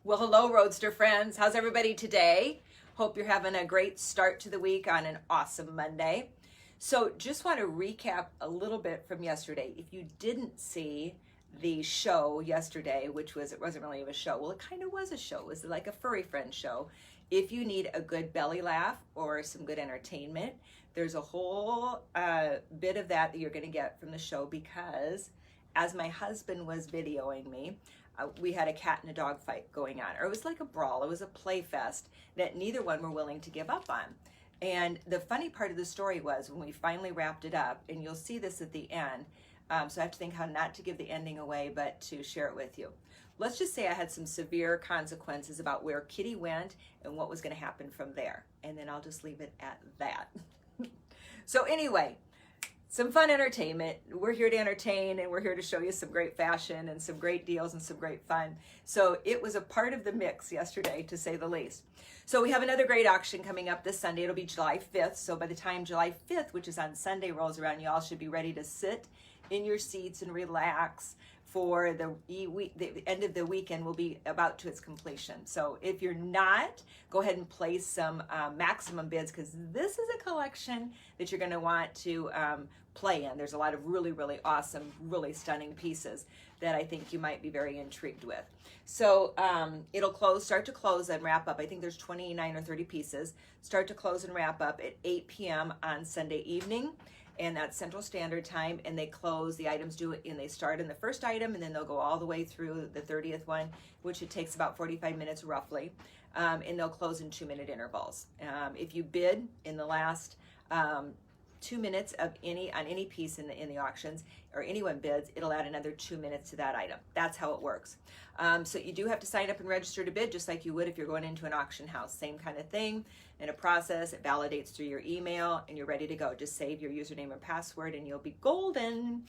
Well, hello, Roadster friends. How's everybody today? Hope you're having a great start to the week on an awesome Monday. So just want to recap a little bit from yesterday. If you didn't see the show yesterday, which was, it wasn't really a show. Well, it kind of was a show. It was like a furry friend show. If you need a good belly laugh or some good entertainment, there's a whole bit of that you're going to get from the show, because as my husband was videoing me, we had a cat and a dog fight going on. Or it was like a brawl. It was a play fest that neither one were willing to give up on. And the funny part of the story was when we finally wrapped it up, and you'll see this at the end, so I have to think how not to give the ending away, but to share it with you. Let's just say I had some severe consequences about where Kitty went and what was going to happen from there. And then I'll just leave it at that. So anyway, some fun entertainment. We're here to entertain, and we're here to show you some great fashion and some great deals and some great fun. So it was a part of the mix yesterday, to say the least. So we have another great auction coming up this Sunday. It'll be July 5th. So by the time July 5th, which is on Sunday, rolls around, you all should be ready to sit in your seats and relax, for the end of the weekend will be about to its completion. So if you're not, go ahead and place some maximum bids, because this is a collection that you're going to want to play in. There's a lot of really, really awesome, really stunning pieces that I think you might be very intrigued with. So it'll start to close and wrap up. I think there's 29 or 30 pieces. Start to close and wrap up at 8 p.m. on Sunday evening. And that's Central Standard Time, and they close, the items and they start in the first item, and then they'll go all the way through the 30th one, which it takes about 45 minutes roughly, and they'll close in 2-minute intervals. If you bid in the last 2 minutes on any piece in the auctions, or anyone bids, it'll add another 2 minutes to that item. That's how it works. So you do have to sign up and register to bid, just like you would if you're going into an auction house. Same kind of thing. In a process, it validates through your email, and you're ready to go. Just save your username and password, and you'll be golden.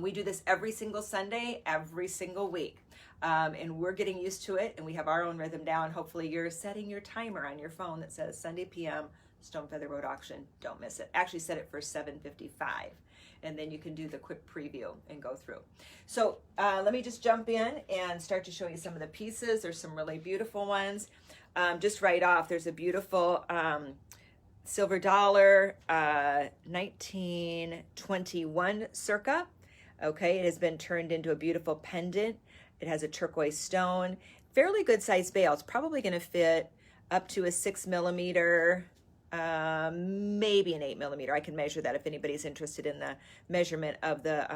We do this every single Sunday, every single week. And we're getting used to it, and we have our own rhythm down. Hopefully you're setting your timer on your phone that says Sunday p.m. Stone Feather Road auction. Don't miss it. Actually set it for 7:55, and then you can do the quick preview and go through. So let me just jump in and start to show you some of the pieces. There's some really beautiful ones. Just right off, there's a beautiful silver dollar, 1921 circa. Okay, it has been turned into a beautiful pendant. It has a turquoise stone, fairly good size bail. It's probably going to fit up to a 6 millimeter, maybe an 8 millimeter. I can measure that if anybody's interested in the measurement of the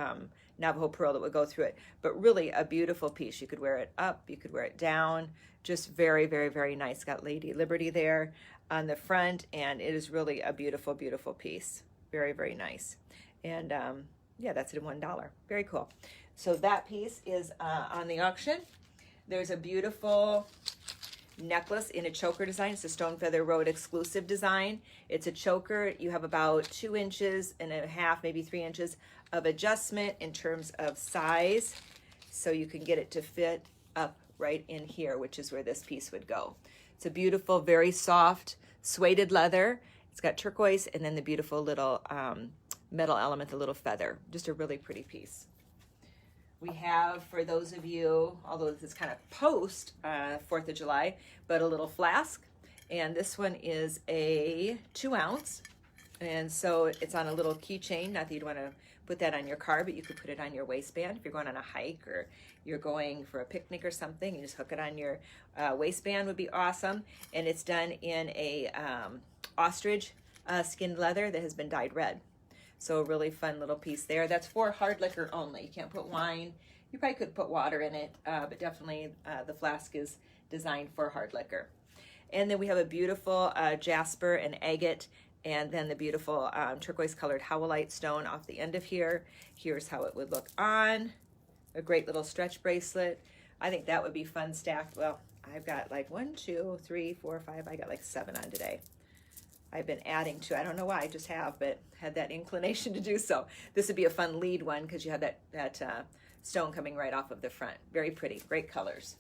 Navajo pearl that would go through it. But really a beautiful piece. You could wear it up, you could wear it down. Just very, very, very nice. Got Lady Liberty there on the front, and it is really a beautiful, beautiful piece. Very, very nice. And yeah, that's at $1. Very cool. So that piece is on the auction. There's a beautiful necklace in a choker design. It's a Stone Feather Road exclusive design. It's a choker. You have about 2.5 inches, maybe 3 inches of adjustment in terms of size, so you can get it to fit up right in here, which is where this piece would go. It's a beautiful, very soft suede leather. It's got turquoise, and then the beautiful little metal element, the little feather. Just a really pretty piece. We have, for those of you, although this is kind of post 4th of July, but a little flask. And this one is a 2 ounce. And so it's on a little keychain. Not that you'd want to put that on your car, but you could put it on your waistband. If you're going on a hike or you're going for a picnic or something, you just hook it on your waistband would be awesome. And it's done in a ostrich skinned leather that has been dyed red. So a really fun little piece there. That's for hard liquor only. You can't put wine. You probably could put water in it, but definitely the flask is designed for hard liquor. And then we have a beautiful jasper and agate, and then the beautiful turquoise colored howlite stone off the end of here. Here's how it would look on. A great little stretch bracelet. I think that would be fun stacked. Well, I've got like 1, 2, 3, 4, 5. I got like 7 on today. I've been adding to, I don't know why, I just have, but had that inclination to do so. This would be a fun lead one because you have that stone coming right off of the front. Very pretty, great colors.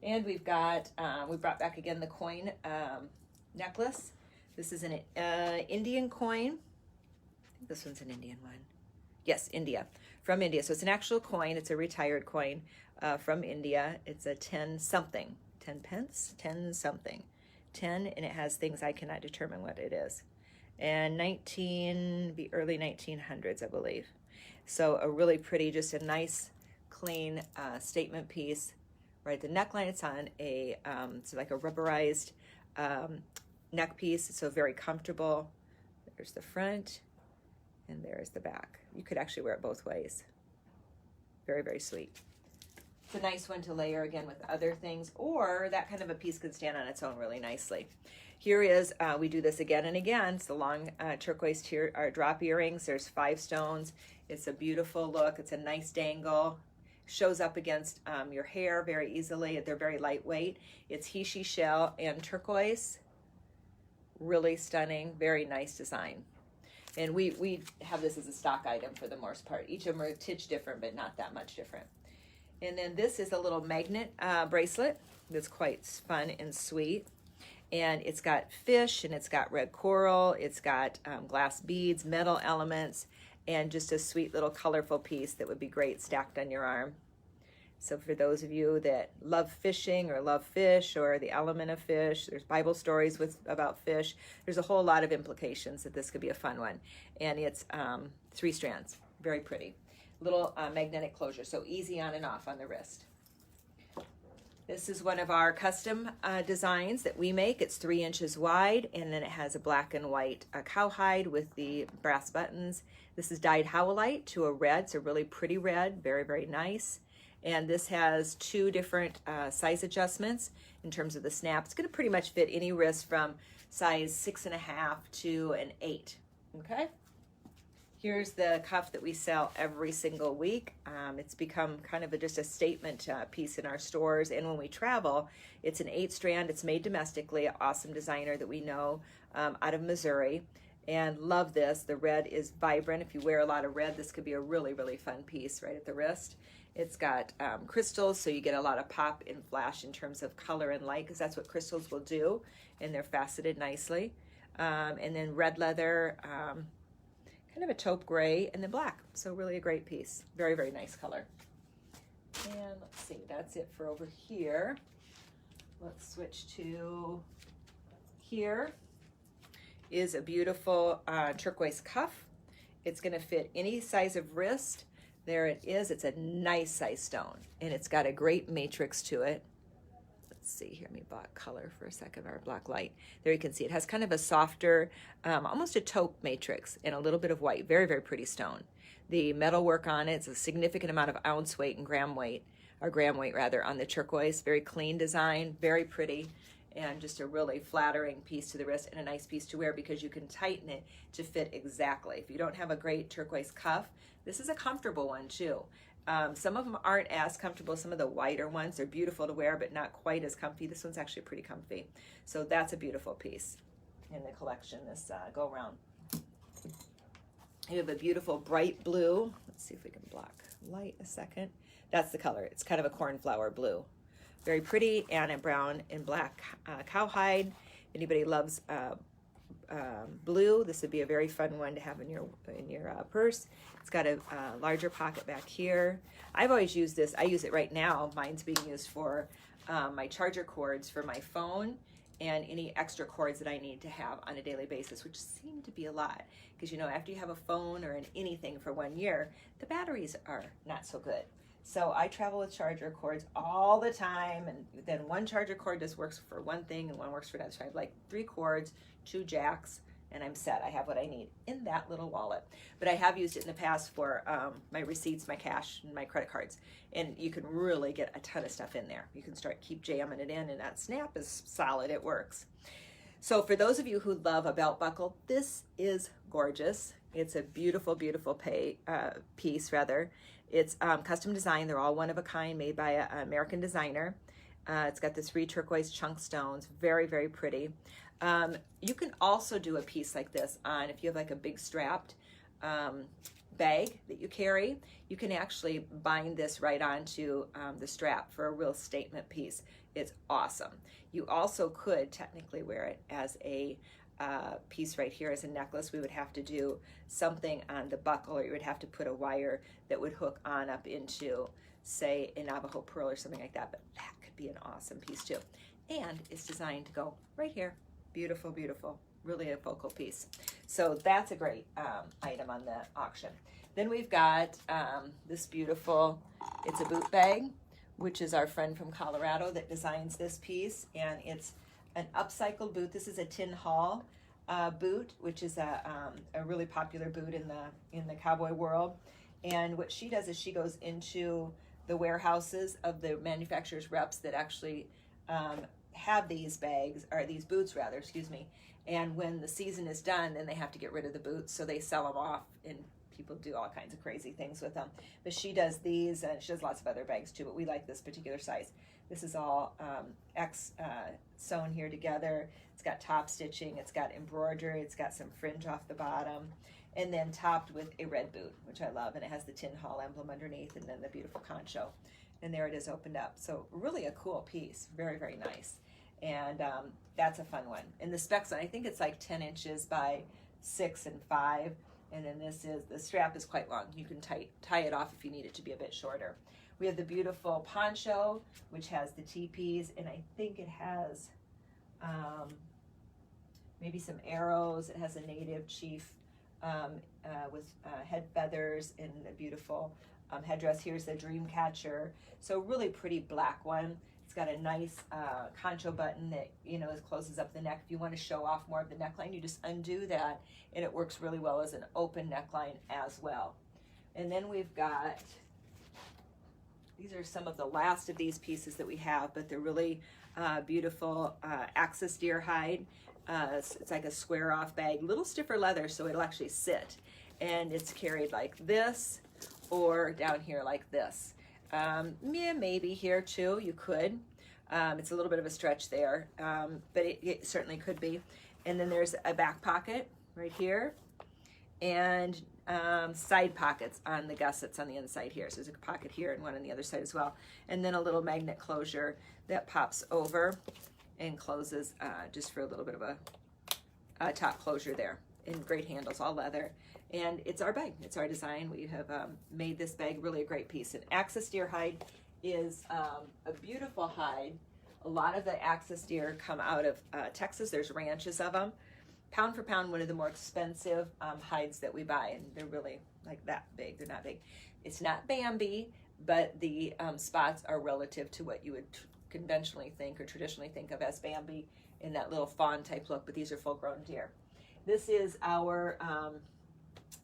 And we've got, we brought back again the coin necklace. This is an Indian coin. I think this one's an Indian one. Yes, India, from India. So it's an actual coin. It's a retired coin from India. It's a 10 something, 10 pence, 10 something, 10, and it has things I cannot determine what it is. And the early 1900s, I believe. So a really pretty, just a nice, clean statement piece. Right, the neckline, it's on it's like a rubberized neck piece, so very comfortable. There's the front, and there's the back. You could actually wear it both ways. Very, very sweet. It's a nice one to layer again with other things, or that kind of a piece could stand on its own really nicely. Here is, we do this again and again. It's the long turquoise drop earrings. There's 5 stones. It's a beautiful look. It's a nice dangle. Shows up against your hair very easily. They're very lightweight. It's he, she, shell, and turquoise. Really stunning, very nice design. And we have this as a stock item for the most part. Each of them are a titch different, but not that much different. And then this is a little magnet bracelet that's quite fun and sweet. And it's got fish, and it's got red coral, it's got glass beads, metal elements, and just a sweet little colorful piece that would be great stacked on your arm. So for those of you that love fishing or love fish or the element of fish, there's Bible stories about fish. There's a whole lot of implications that this could be a fun one. And it's 3 strands, very pretty. Little magnetic closure, so easy on and off on the wrist. This is one of our custom designs that we make. It's 3 inches wide, and then it has a black and white cowhide with the brass buttons. This is dyed howlite to a red. It's a really pretty red, very, very nice. And this has 2 different size adjustments in terms of the snap. It's going to pretty much fit any wrist from size 6.5 to an 8. Okay. Here's the cuff that we sell every single week. It's become kind of just a statement piece in our stores, and when we travel, it's an 8 strand. It's made domestically, an awesome designer that we know out of Missouri, and love this. The red is vibrant. If you wear a lot of red, this could be a really, really fun piece right at the wrist. It's got crystals, so you get a lot of pop and flash in terms of color and light, because that's what crystals will do, and they're faceted nicely. And then red leather, kind of a taupe gray, and then black. So really a great piece. Very, very nice color. And let's see, that's it for over here. Let's switch to here. Is a beautiful turquoise cuff. It's going to fit any size of wrist. There it is. It's a nice size stone, and it's got a great matrix to it. Let's see here, let me block color for a second, or block light. There you can see it has kind of a softer, almost a taupe matrix, and a little bit of white. Very, very pretty stone. The metal work on it's a significant amount of ounce weight and gram weight rather, on the turquoise. Very clean design, very pretty, and just a really flattering piece to the wrist, and a nice piece to wear because you can tighten it to fit exactly. If you don't have a great turquoise cuff, this is a comfortable one too. Some of them aren't as comfortable. Some of the whiter ones, they're beautiful to wear, but not quite as comfy. This one's actually pretty comfy. So that's a beautiful piece in the collection this go around. You have a beautiful bright blue. Let's see if we can block light a second. That's the color. It's kind of a cornflower blue. Very pretty, and a brown and black cowhide. Anybody loves blue, this would be a very fun one to have in your purse. It's got a larger pocket back here. I've always used this. I use it right now. Mine's being used for my charger cords for my phone, and any extra cords that I need to have on a daily basis, which seem to be a lot, because you know, after you have a phone or anything for 1 year, the batteries are not so good. So I travel with charger cords all the time, and then one charger cord just works for one thing and one works for another. So I have like 3 cords, 2 jacks, and I'm set. I have what I need in that little wallet. But I have used it in the past for my receipts, my cash, and my credit cards. And you can really get a ton of stuff in there. You can keep jamming it in, and that snap is solid. It works. So for those of you who love a belt buckle, this is gorgeous. It's a beautiful, beautiful piece, rather. It's custom design. They're all one of a kind, made by an American designer. It's got this turquoise chunk stones, very, very pretty. You can also do a piece like this on, if you have like a big strapped bag that you carry, you can actually bind this right onto the strap for a real statement piece. It's awesome. You also could technically wear it as a piece right here as a necklace. We would have to do something on the buckle, or you would have to put a wire that would hook on up into say a Navajo pearl or something like that, but that could be an awesome piece too. And it's designed to go right here. Beautiful, beautiful, really a focal piece. So that's a great item on the auction. Then we've got this beautiful, it's a boot bag, which is our friend from Colorado that designs this piece, and it's an upcycled boot. This is a tin hall boot, which is a really popular boot in the cowboy world. And what she does is she goes into the warehouses of the manufacturer's reps that actually have these bags, or these boots rather, excuse me. And when the season is done, then they have to get rid of the boots, so they sell them off, and people do all kinds of crazy things with them. But she does these, and she does lots of other bags too, but we like this particular size. This is all sewn here together. It's got top stitching, it's got embroidery, it's got some fringe off the bottom, and then topped with a red boot, which I love, and it has the tin hall emblem underneath, and then the beautiful concho. And there it is opened up. So really a cool piece, very, very nice. And that's a fun one. And the specs, I think it's like 10 inches by 6 and 5. And then the strap is quite long. You can tie it off if you need it to be a bit shorter. We have the beautiful poncho, which has the teepees, and I think it has maybe some arrows. It has a native chief with head feathers and a beautiful headdress. Here's the dream catcher. So really pretty black one. It's got a nice concho button that, you know, closes up the neck. If you want to show off more of the neckline, you just undo that, and it works really well as an open neckline as well. And then we've got, these are some of the last of these pieces that we have, but they're really beautiful axis deer hide. It's like a square off bag, little stiffer leather, so it'll actually sit. And it's carried like this, or down here like this. Yeah, maybe here too, you could. It's a little bit of a stretch there, but it certainly could be. And then there's a back pocket right here, and side pockets on the gussets on the inside here. So there's a pocket here and one on the other side as well. And then a little magnet closure that pops over and closes just for a little bit of a top closure there. And great handles, all leather. And it's our bag, it's our design. We have made this bag really a great piece. And axis deer hide is a beautiful hide. A lot of the axis deer come out of Texas. There's ranches of them. Pound for pound, one of the more expensive hides that we buy, and they're really like that big. They're not big. It's not Bambi, but the spots are relative to what you would conventionally think or traditionally think of as Bambi in that little fawn type look, but these are full-grown deer. This is our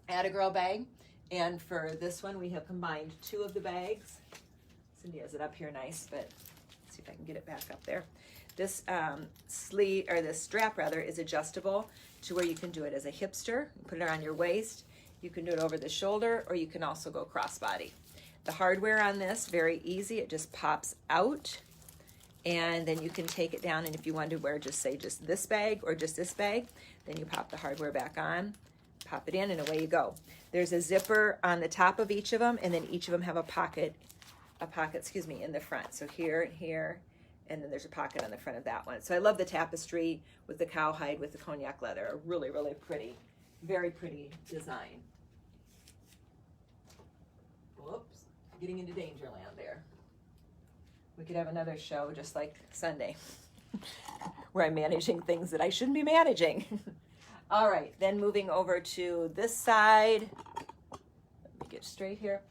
Atta-Girl bag, and for this one we have combined two of the bags. Cindy has it up here nice, but let's see if I can get it back up there. This sleeve, or this strap rather, is adjustable to where you can do it as a hipster, put it around your waist, you can do it over the shoulder, or you can also go crossbody. The hardware on this, very easy, it just pops out, and then you can take it down, and if you want to wear just say just this bag or just this bag, then you pop the hardware back on, pop it in, and away you go. There's a zipper on the top of each of them, and then each of them have a pocket, excuse me, in the front. So here and here, and then there's a pocket on the front of that one. So I love the tapestry with the cowhide with the cognac leather. A really, really pretty, very pretty design. Whoops, getting into danger land there. We could have another show just like Sunday where I'm managing things that I shouldn't be managing. All right, then moving over to this side. Let me get straight here.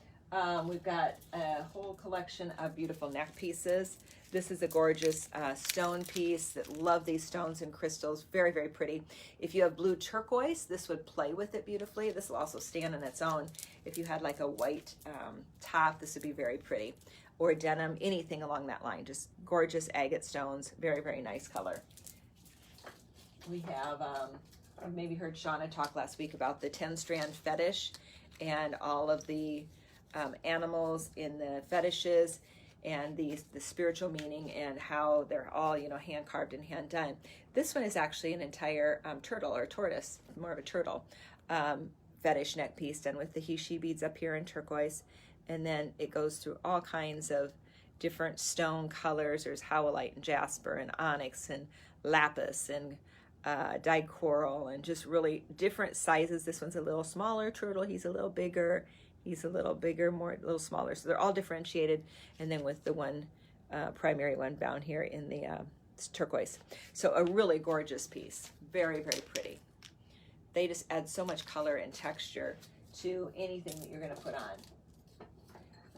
We've got a whole collection of beautiful neck pieces. This is a gorgeous stone piece. Love these stones and crystals. Very, very pretty. If you have blue turquoise, this would play with it beautifully. This will also stand on its own. If you had like a white top, this would be very pretty. Or denim, anything along that line. Just gorgeous agate stones. Very, very nice color. We have, I've maybe heard Shauna talk last week about the 10-strand fetish and all of the animals in the fetishes and the spiritual meaning and how they're all, you know, hand carved and hand done. This one is actually an entire turtle or tortoise, more of a turtle fetish neck piece done with the he-she beads up here in turquoise, and then it goes through all kinds of different stone colors. There's howlite and jasper and onyx and lapis and dyed coral, and just really different sizes. This one's a little smaller turtle, he's a little bigger, He's a little bigger, a little smaller. So they're all differentiated. And then with the one primary one down here in the turquoise. So a really gorgeous piece. Very, very pretty. They just add so much color and texture to anything that you're going to put on.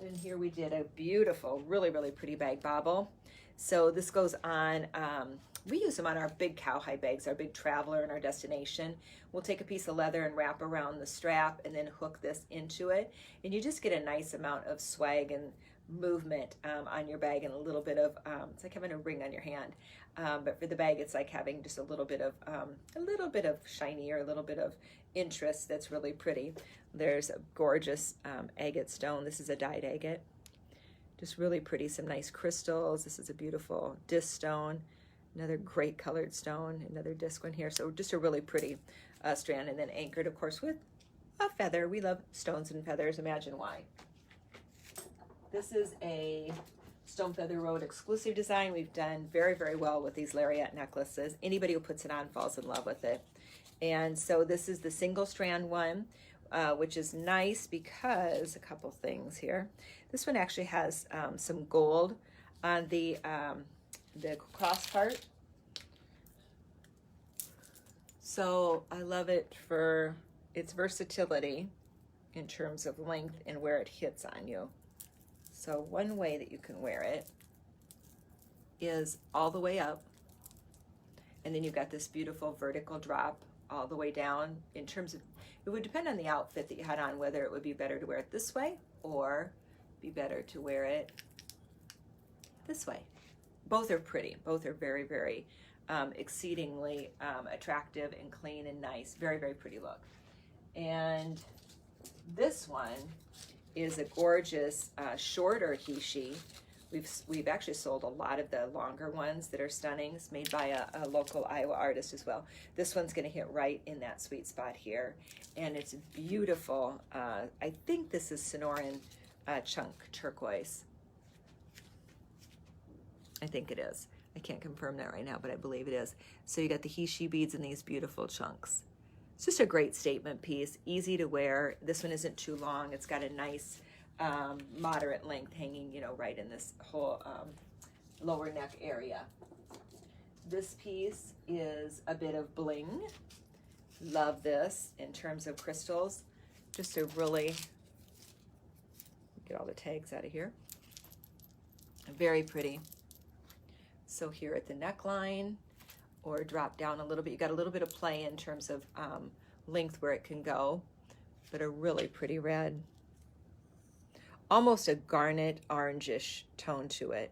And here we did a beautiful, really, really pretty bag bobble. So this goes on, we use them on our big cowhide bags, our big traveler and our destination. We'll take a piece of leather and wrap around the strap and then hook this into it. And you just get a nice amount of swag and movement on your bag, and a little bit of, it's like having a ring on your hand. But for the bag, it's like having just a little bit of shiny, or a little bit of interest that's really pretty. There's a gorgeous agate stone. This is a dyed agate. Just really pretty, some nice crystals. This is a beautiful disc stone. Another great colored stone, another disc one here. So just a really pretty strand, and then anchored, of course, with a feather. We love stones and feathers, imagine why. This is a Stone Feather Road exclusive design. We've done very, very well with these lariat necklaces. Anybody who puts it on falls in love with it. And so this is the single strand one, which is nice because a couple things here. This one actually has some gold on the cross part. So I love it for its versatility in terms of length and where it hits on you. So one way that you can wear it is all the way up, and then you've got this beautiful vertical drop all the way down. In terms of, it would depend on the outfit that you had on, whether it would be better to wear it this way or be better to wear it this way. Both are pretty. Both are very, very exceedingly attractive and clean and nice. Very, very pretty look. And this one is a gorgeous shorter he-she. We've actually sold a lot of the longer ones that are stunning. It's made by a local Iowa artist as well. This one's going to hit right in that sweet spot here, and it's beautiful. I think this is Sonoran chunk turquoise. I think it is. I can't confirm that right now, but I believe it is. So you got the he-she beads in these beautiful chunks. It's just a great statement piece, easy to wear. This one isn't too long. It's got a nice moderate length hanging, you know, right in this whole lower neck area. This piece is a bit of bling. Love this in terms of crystals. Just a really, get all the tags out of here. Very pretty. So here at the neckline, or drop down a little bit. You got a little bit of play in terms of length where it can go, but a really pretty red. Almost a garnet orangish tone to it.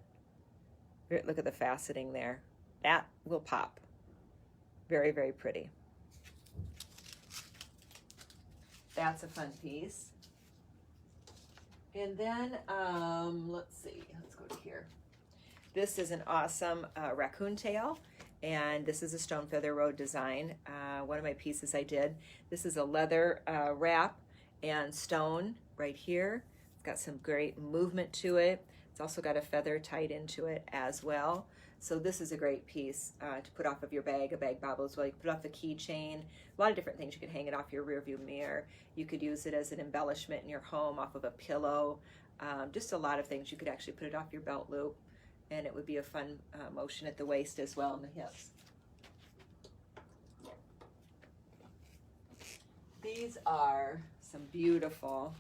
Look at the faceting there. That will pop. Very, very pretty. That's a fun piece. And then, let's see, let's go to here. This is an awesome raccoon tail. And this is a Stone Feather Road design. One of my pieces I did. This is a leather wrap and stone right here. It's got some great movement to it. It's also got a feather tied into it as well. So this is a great piece to put off of your bag, a bag bobble as well. You can put off the keychain, a lot of different things. You could hang it off your rear view mirror. You could use it as an embellishment in your home, off of a pillow. Just a lot of things. You could actually put it off your belt loop, and it would be a fun motion at the waist as well, and the hips. These are some beautiful,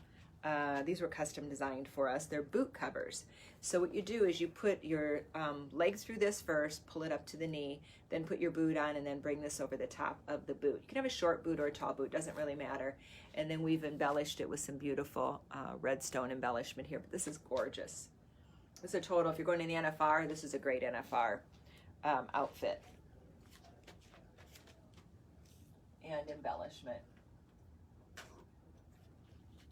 these were custom designed for us. They're boot covers. So what you do is you put your legs through this first, pull it up to the knee, then put your boot on, and then bring this over the top of the boot. You can have a short boot or a tall boot, doesn't really matter. And then we've embellished it with some beautiful red stone embellishment here, but this is gorgeous. This is a total, if you're going to the NFR, this is a great NFR outfit and embellishment.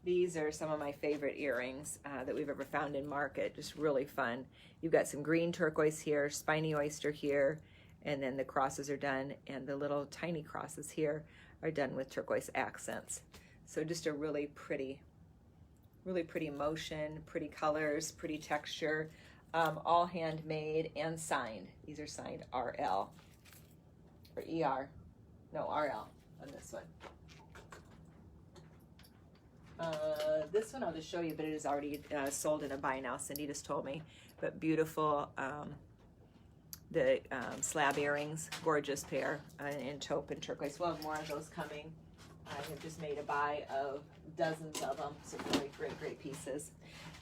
These are some of my favorite earrings that we've ever found in market. Just really fun. You've got some green turquoise here, spiny oyster here, and then the crosses are done, and the little tiny crosses here are done with turquoise accents. So just a really pretty motion, pretty colors, pretty texture, all handmade and signed. These are signed RL or ER. No, RL on this one. This one I'll just show you, but it is already sold in a buy now. Cindy just told me. But beautiful, the slab earrings, gorgeous pair in taupe and turquoise. We'll have more of those coming. I have just made a buy of dozens of them. Some really great pieces.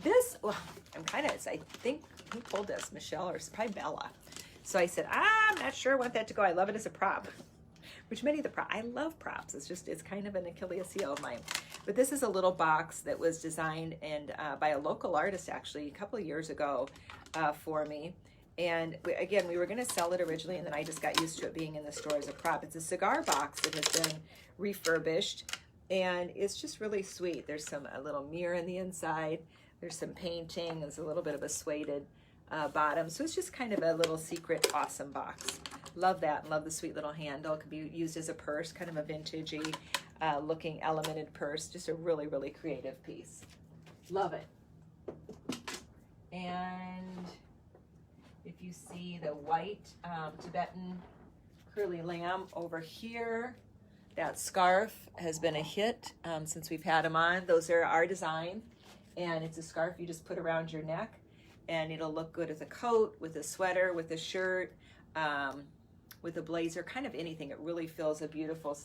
This, well, I think, who pulled this? Michelle or probably Bella. So I said, I'm not sure I want that to go. I love it as a prop. Which many of the I love props. It's kind of an Achilles heel of mine. But this is a little box that was designed and by a local artist actually a couple of years ago for me. And again, we were going to sell it originally, and then I just got used to it being in the store as a prop. It's a cigar box that has been refurbished, and it's just really sweet. There's a little mirror in the inside. There's some painting. There's a little bit of a suede bottom. So it's just kind of a little secret awesome box. Love that, and love the sweet little handle. It could be used as a purse, kind of a vintagey looking elemented purse. Just a really creative piece. Love it. And if you see the white Tibetan curly lamb over here, that scarf has been a hit since we've had them on. Those are our design, and it's a scarf you just put around your neck, and it'll look good with a coat, with a sweater, with a shirt, with a blazer, kind of anything. It really fills a beautiful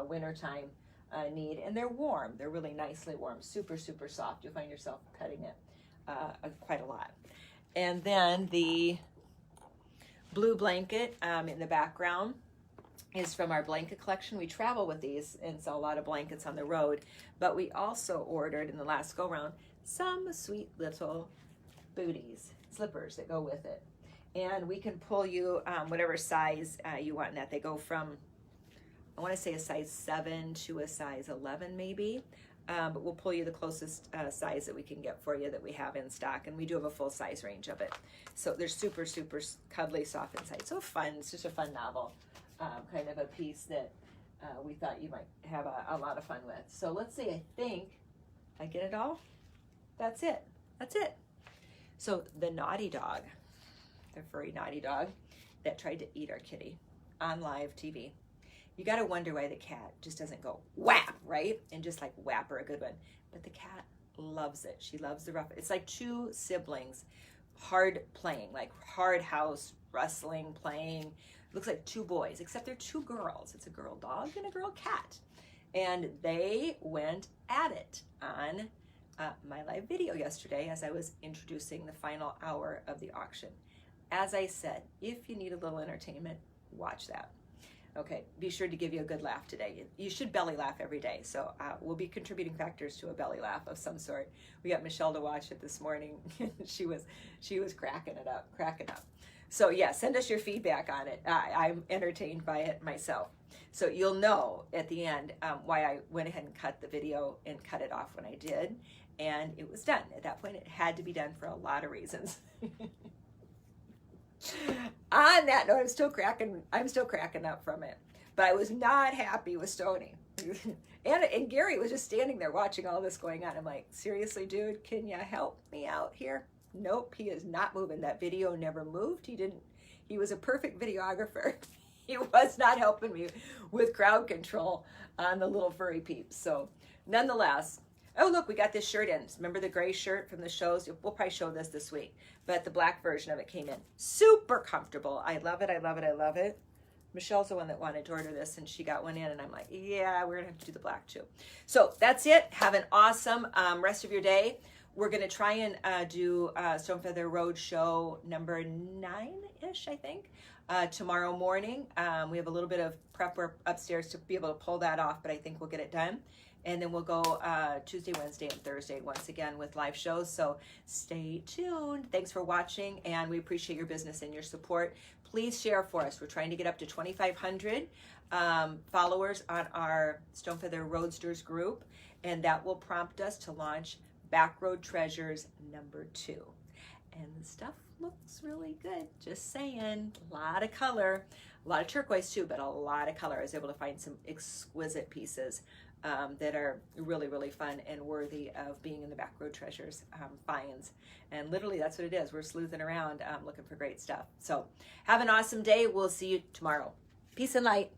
wintertime need, and they're warm. They're really nicely warm, super soft. You'll find yourself cutting it quite a lot. And then the blue blanket in the background is from our blanket collection. We travel with these and sell a lot of blankets on the road, but we also ordered in the last go round some sweet little booties, slippers that go with it. And we can pull you whatever size you want in that. They go from, I want to say a size 7 to a size 11 maybe. But we'll pull you the closest size that we can get for you that we have in stock. And we do have a full size range of it. So they're super cuddly, soft inside. So fun. It's just a fun novel. Kind of a piece that we thought you might have a lot of fun with. So let's see, I think I get it all. That's it. So the naughty dog, the furry naughty dog that tried to eat our kitty on live TV. You got to wonder why the cat just doesn't go whap, right? And just like whap her a good one. But the cat loves it. She loves the rough. It's like two siblings, hard playing, like hard house, wrestling, playing. It looks like two boys, except they're two girls. It's a girl dog and a girl cat. And they went at it on my live video yesterday as I was introducing the final hour of the auction. As I said, if you need a little entertainment, watch that. Okay, be sure to give you a good laugh today. You should belly laugh every day. So we'll be contributing factors to a belly laugh of some sort. We got Michelle to watch it this morning. she was cracking up. So yeah, send us your feedback on it. I'm entertained by it myself. So you'll know at the end why I went ahead and cut the video and cut it off when I did. And it was done. At that point, it had to be done for a lot of reasons. On that note, I'm still cracking up from it. But I was not happy with Stoney. and Gary was just standing there watching all this going on. I'm like, seriously, dude, can you help me out here? Nope, he is not moving. That video never moved. He was a perfect videographer. He was not helping me with crowd control on the little furry peeps. So nonetheless, oh, look, we got this shirt in. Remember the gray shirt from the shows? We'll probably show this week. But the black version of it came in. Super comfortable. I love it. Michelle's the one that wanted to order this, and she got one in, and I'm like, yeah, we're going to have to do the black too. So that's it. Have an awesome rest of your day. We're going to try and do Stonefeather Road Show number 9-ish, I think, tomorrow morning. We have a little bit of prep work upstairs to be able to pull that off, but I think we'll get it done. And then we'll go Tuesday, Wednesday, and Thursday once again with live shows. So stay tuned. Thanks for watching, and we appreciate your business and your support. Please share for us. We're trying to get up to 2,500 followers on our Stonefeather Roadsters group, and that will prompt us to launch Backroad Treasures number 2. And the stuff looks really good. Just saying. A lot of color. A lot of turquoise too, but a lot of color. I was able to find some exquisite pieces that are really fun and worthy of being in the Backroad Treasures finds. And literally that's what it is. We're sleuthing around looking for great stuff. So have an awesome day. We'll see you tomorrow. Peace and light.